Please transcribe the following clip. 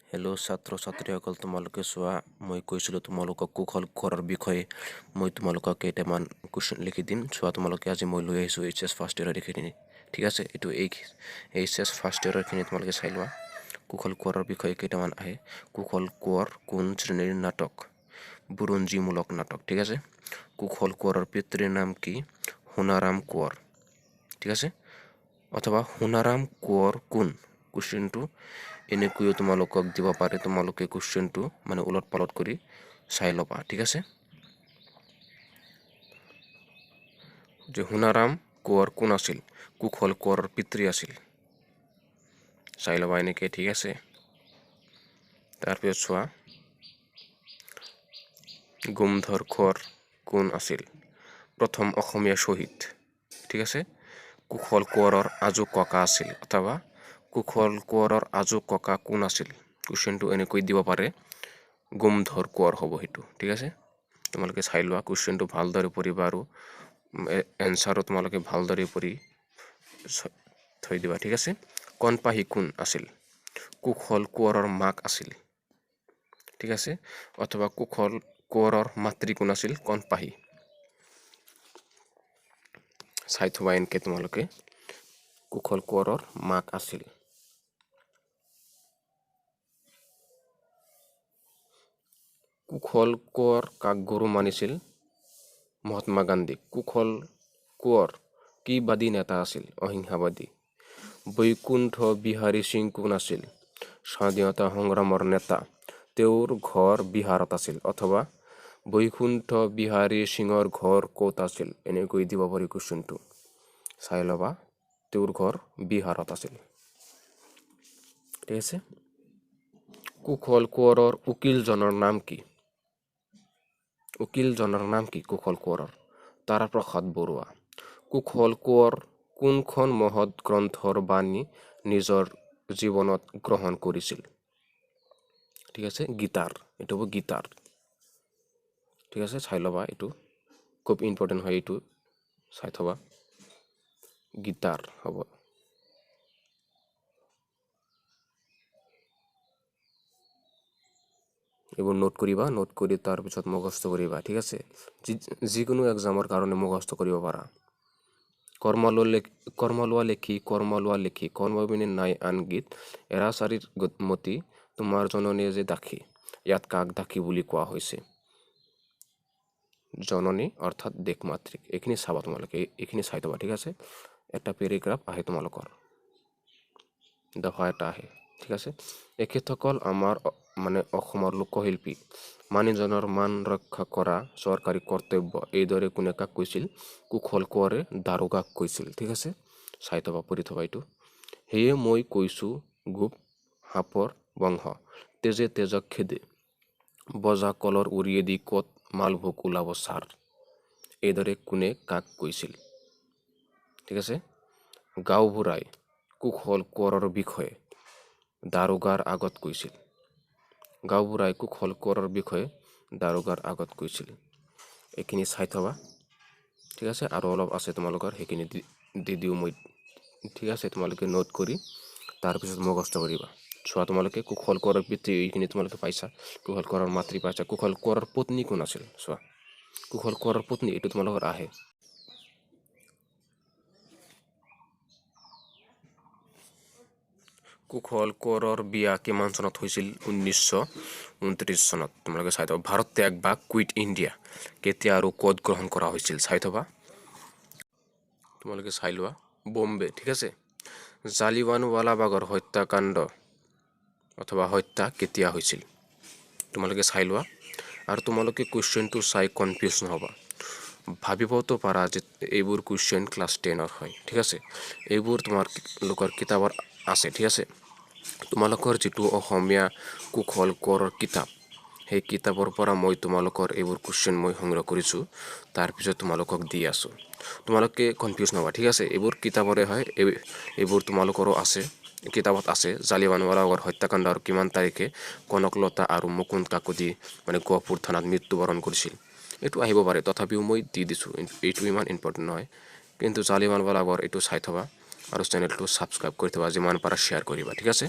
Hello' ছাত্ৰ ছাত্ৰীসকল, তোমালোকে চোৱা, মই কৈছিলোঁ তোমালোকক কুশল কোঁৱৰৰ বিষয়ে মই তোমালোকক কেইটামান কুৱেশ্যন লিখি দিম। চোৱা, তোমালোকে আজি মই লৈ আহিছোঁ HS ফাৰ্ষ্ট ইয়েৰৰ এইখিনি, ঠিক আছে। এইটো HS ফাৰ্ষ্ট ইয়েৰৰখিনি তোমালোকে চাই লোৱা। কুশল কোঁৱৰৰ বিষয়ে কেইটামান আহে। কুশল কোঁৱৰ কোন শ্ৰেণীৰ নাটক? বুৰঞ্জীমূলক নাটক, ঠিক আছে। কুশল কোঁৱৰৰ পিতৃৰ নাম কি? সোণাৰাম কোঁৱৰ, ঠিক আছে। অথবা সোণাৰাম কোঁৱৰ কোন? কুৱেশ্যনটো এনেকৈও তোমালোকক দিব পাৰে। তোমালোকে কুৱেশ্যনটো মানে ওলট পালট কৰি চাই ল'বা, ঠিক আছে। যে সোণাৰাম কোঁৱৰ কোন আছিল? কুশল কোঁৱৰৰ পিতৃ আছিল। চাই ল'বা এনেকে, ঠিক আছে। তাৰপিছত চোৱা, গোমধৰ কোঁৱৰ কোন আছিল? প্ৰথম অসমীয়া শ্বহীদ, ঠিক আছে। কুশল কোঁৱৰৰ আজো ককা আছিল, অথবা কুশল কোঁৱৰৰ আজো ককা কোন আছিল? কুৱেশ্যনটো এনেকৈ দিব পাৰে, গোমধৰ কোঁৱৰ হ'ব সেইটো, ঠিক আছে। তোমালোকে চাই লোৱা, কুৱেশ্যনটো ভালদৰে পঢ়িবা আৰু এনচাৰো তোমালোকে ভালদৰে পঢ়ি থৈ দিবা, ঠিক আছে। কণপাহী কোন আছিল? কুশল কোঁৱৰৰ মাক আছিল, ঠিক আছে। অথবা কুশল কোঁৱৰৰ মাতৃ কোন আছিল? কণপাহী। চাই থবা এনেকে তোমালোকে, কুশল কোঁৱৰৰ মাক আছিল। কুশল কোঁৱৰ কাক গুৰু মানিছিল? মহাত্মা গান্ধীক। কুশল কোঁৱৰ কি বাদী নেতা আছিল? অহিংসাবাদী। বৈকুণ্ঠ বিহাৰী সিং কোন আছিল? স্বাধীনতা সংগ্ৰামৰ নেতা। তেওঁৰ ঘৰ বিহাৰত আছিল। অথবা বৈকুণ্ঠ বিহাৰী সিঙৰ ঘৰ ক'ত আছিল? এনেকৈ দিব পাৰি কুৱেশ্যনটো। চাই ল'বা, তেওঁৰ ঘৰ বিহাৰত আছিল, ঠিক আছে। কুশল কোঁৱৰৰ উকিলজনৰ নাম কি? উকিলজনৰ নাম কি কুশল কোঁৱৰৰ? তাৰাপ্ৰসাদ বৰুৱা। কুশল কোঁৱৰ কোনখন মহৎ গ্ৰন্থৰ বাণী নিজৰ জীৱনত গ্ৰহণ কৰিছিল? ঠিক আছে, গীতাৰ। এইটো হ'ব গীতাৰ, ঠিক আছে। চাই ল'বা, এইটো খুব ইম্পৰ্টেণ্ট হয়, এইটো চাই থবা, গীতাৰ হ'ব। এইবোৰ নোট কৰিবা, নোট কৰি তাৰপিছত মুখস্থ কৰিবা, ঠিক আছে। যিকোনো এক্সামৰ কাৰণে মুখস্থ কৰিব পাৰা। কৰ্মলোৱা লেখি কৰ্মবিনে নাই আন গীত, এৰাচাৰিৰ মতি তোমাৰ জননীয়ে যে দাসী। ইয়াত কাক দাসী বুলি কোৱা হৈছে? জননী অৰ্থাৎ দেশ মাতৃক। এইখিনি চাবা তোমালোকে, এইখিনি চাই থবা, ঠিক আছে। এটা পেৰেগ্ৰাফ আহে তোমালোকৰ, দফা এটা আহে, ঠিক আছে। এখেতসকল আমাৰ মানে অসমৰ লোকশিল্পী, মানুহজনৰ মান ৰক্ষা কৰা চৰকাৰী কৰ্তব্য, এইদৰে কোনে কাক কৈছিল? কুশল কোঁৱৰে দাৰোগাক কৈছিল, ঠিক আছে। চাই থবা, পঢ়ি থবা এইটো। সেয়ে মই কৈছো গোপ সাপৰ বংশ, তেজে তেজক খেদে, বজা কলৰ উৰিয়ে দি ক'ত মালভোগ ওলাব ছাৰ। এইদৰে কোনে কাক কৈছিল? ঠিক আছে। গাঁওবুঢ়াই কুশল কোঁৱৰৰ বিষয়ে দাৰোগাৰ আগত কৈছিল। গাঁওবুঢ়াই কুশল কোঁৱৰৰ বিষয়ে দাৰোগাৰ আগত কৈছিল। এইখিনি চাই থবা, ঠিক আছে। আৰু অলপ আছে তোমালোকৰ, সেইখিনি দি দিওঁ মই, ঠিক আছে। তোমালোকে নোট কৰি তাৰপিছত মুখস্থ কৰিবা। চোৱা, তোমালোকে কুশল কোঁৱৰৰ পিতৃ, এইখিনি তোমালোকে পাইছা। কুশল কোঁৱৰৰ মাতৃ পাইছা। কুশল কোঁৱৰৰ পত্নী কোন আছিল? চোৱা, কুশল কোঁৱৰৰ পত্নী, এইটো তোমালোকৰ আহে। কুশল কোঁৱৰৰ বিয়া কিমান চনত হৈছিল? 1929 চনত। তোমালোকে চাই থবা। ভাৰত ত্যাগ বা কুইট ইণ্ডিয়া কেতিয়া আৰু ক'ত গ্ৰহণ কৰা হৈছিল? চাই থবা, তোমালোকে চাই লোৱা। বম্বে, ঠিক আছে। জালিৱানৱালাবাগৰ হত্যাকাণ্ড অথবা হত্যা কেতিয়া হৈছিল? তোমালোকে চাই লোৱা। আৰু তোমালোকে কুৱেশ্যনটো চাই কনফিউজ নহ'বা। ভাবিবতো পাৰা যে এইবোৰ কুৱেশ্যন ক্লাছ 10ৰ হয়, ঠিক আছে। এইবোৰ তোমালোকৰ কিতাপত আছে, ঠিক আছে। তোমালোকৰ যিটো অসমীয়া কুশল কোঁৱৰৰ কিতাপ, সেই কিতাপৰ পৰা মই তোমালোকৰ এইবোৰ কুৱেশ্যন মই সংগ্ৰহ কৰিছোঁ, তাৰপিছত তোমালোকক দি আছোঁ। তোমালোকে কনফিউজ নহ'বা, ঠিক আছে। এইবোৰ কিতাপৰে হয়, এইবোৰ তোমালোকৰো আছে, কিতাপত আছে। জালিৱানৱালাবাগৰ হত্যাকাণ্ড আৰু কিমান তাৰিখে কনকলতা আৰু মুকুন্দ কাকতি মানে গহপুৰ থানাত মৃত্যুবৰণ কৰিছিল, এইটো আহিব পাৰে। তথাপিও মই দি দিছোঁ, এইটো ইমান ইম্পৰ্টেণ্ট নহয়। কিন্তু জালিৱানৱালাবাগৰ এইটো চাই থবা আৰু চেনেলটো ছাবস্ক্ৰাইব কৰি থবা, যিমান পাৰা শ্বেয়াৰ কৰিবা, ঠিক আছে।